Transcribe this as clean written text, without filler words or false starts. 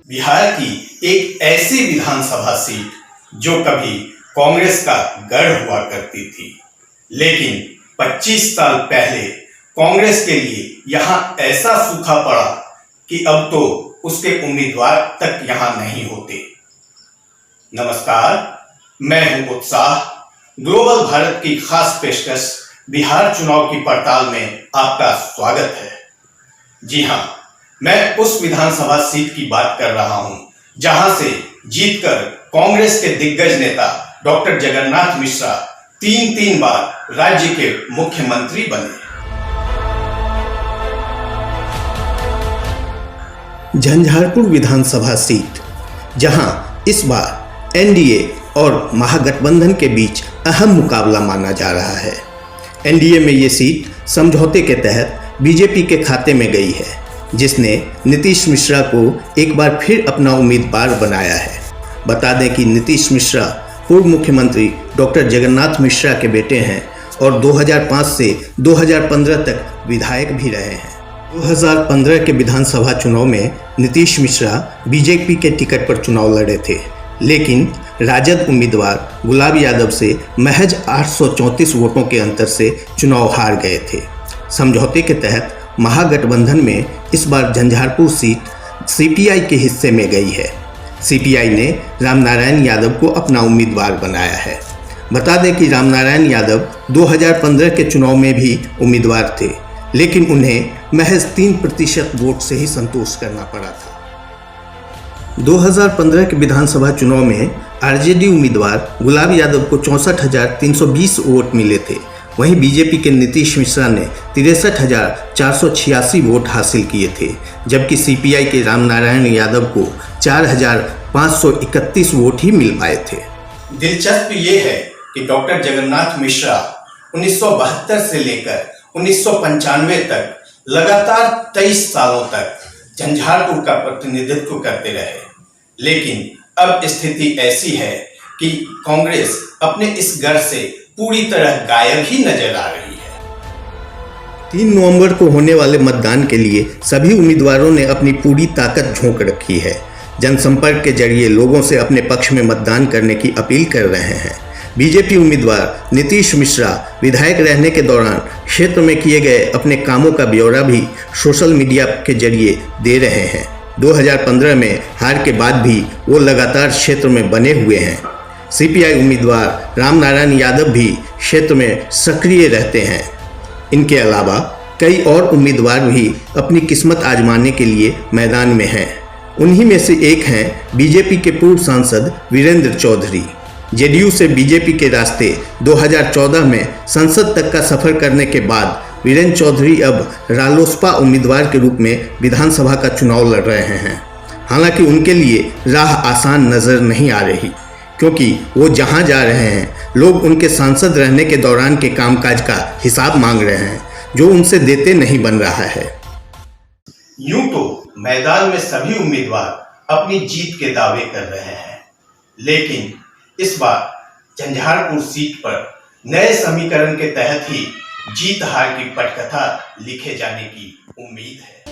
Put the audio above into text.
बिहार की एक ऐसी विधानसभा सीट जो कभी कांग्रेस का गढ़ हुआ करती थी, लेकिन 25 साल पहले कांग्रेस के लिए यहां ऐसा सूखा पड़ा कि अब तो उसके उम्मीदवार तक यहां नहीं होते। नमस्कार, मैं हूं उत्साह। ग्लोबल भारत की खास पेशकश बिहार चुनाव की पड़ताल में आपका स्वागत है। जी हां, मैं उस विधानसभा सीट की बात कर रहा हूं जहां से जीतकर कांग्रेस के दिग्गज नेता डॉक्टर जगन्नाथ मिश्रा तीन बार राज्य के मुख्यमंत्री बने। झंझारपुर विधानसभा सीट, जहां इस बार एनडीए और महागठबंधन के बीच अहम मुकाबला माना जा रहा है। एनडीए में ये सीट समझौते के तहत बीजेपी के खाते में गई है, जिसने नीतीश मिश्रा को एक बार फिर अपना उम्मीदवार बनाया है। बता दें कि नीतीश मिश्रा पूर्व मुख्यमंत्री डॉक्टर जगन्नाथ मिश्रा के बेटे हैं और 2005 से 2015 तक विधायक भी रहे हैं। 2015 के विधानसभा चुनाव में नीतीश मिश्रा बीजेपी के टिकट पर चुनाव लड़े थे, लेकिन राजद उम्मीदवार गुलाब यादव से महज 834 वोटों के अंतर से चुनाव हार गए थे। समझौते के तहत महागठबंधन में इस बार झंझारपुर सीट सीपीआई के हिस्से में गई है। सीपीआई ने रामनारायण यादव को अपना उम्मीदवार बनाया है। बता दें कि रामनारायण यादव 2015 के चुनाव में भी उम्मीदवार थे, लेकिन उन्हें महज 3% वोट से ही संतोष करना पड़ा था। 2015 के विधानसभा चुनाव में आरजेडी उम्मीदवार गुलाब यादव को 64,320 वोट मिले थे। वहीं बीजेपी के नीतीश मिश्रा ने 63,486 वोट हासिल किए थे, जबकि सीपीआई के रामनारायण यादव को 4,531 वोट ही मिल पाए थे। दिलचस्प ये है कि डॉक्टर जगन्नाथ मिश्रा 1972 से लेकर 1995 तक लगातार 23 सालों तक झंझारपुर का प्रतिनिधित्व करते रहे, लेकिन अब स्थिति ऐसी है कि कांग्रेस अपने इस गढ़ से पूरी तरह गायब ही नजर आ रही है। 3 नवंबर को होने वाले मतदान के लिए सभी उम्मीदवारों ने अपनी पूरी ताकत झोंक रखी है। जनसंपर्क के जरिए लोगों से अपने पक्ष में मतदान करने की अपील कर रहे हैं। बीजेपी उम्मीदवार नीतीश मिश्रा विधायक रहने के दौरान क्षेत्र में किए गए अपने कामों का ब्यौरा भी सोशल मीडिया के जरिए दे रहे हैं। 2015 में हार के बाद भी वो लगातार क्षेत्र में बने हुए हैं। सीपीआई उम्मीदवार रामनारायण यादव भी क्षेत्र में सक्रिय रहते हैं। इनके अलावा कई और उम्मीदवार भी अपनी किस्मत आजमाने के लिए मैदान में हैं। उन्हीं में से एक हैं बीजेपी के पूर्व सांसद वीरेंद्र चौधरी। जेडीयू से बीजेपी के रास्ते 2014 में संसद तक का सफर करने के बाद वीरेंद्र चौधरी अब रालोसपा उम्मीदवार के रूप में विधानसभा का चुनाव लड़ रहे हैं। हालांकि उनके लिए राह आसान नजर नहीं आ रही, क्योंकि वो जहां जा रहे हैं लोग उनके सांसद रहने के दौरान के कामकाज का हिसाब मांग रहे हैं, जो उनसे देते नहीं बन रहा है। यूं तो मैदान में सभी उम्मीदवार अपनी जीत के दावे कर रहे हैं, लेकिन इस बार झंझारपुर सीट पर नए समीकरण के तहत ही जीत हार की पटकथा लिखे जाने की उम्मीद है।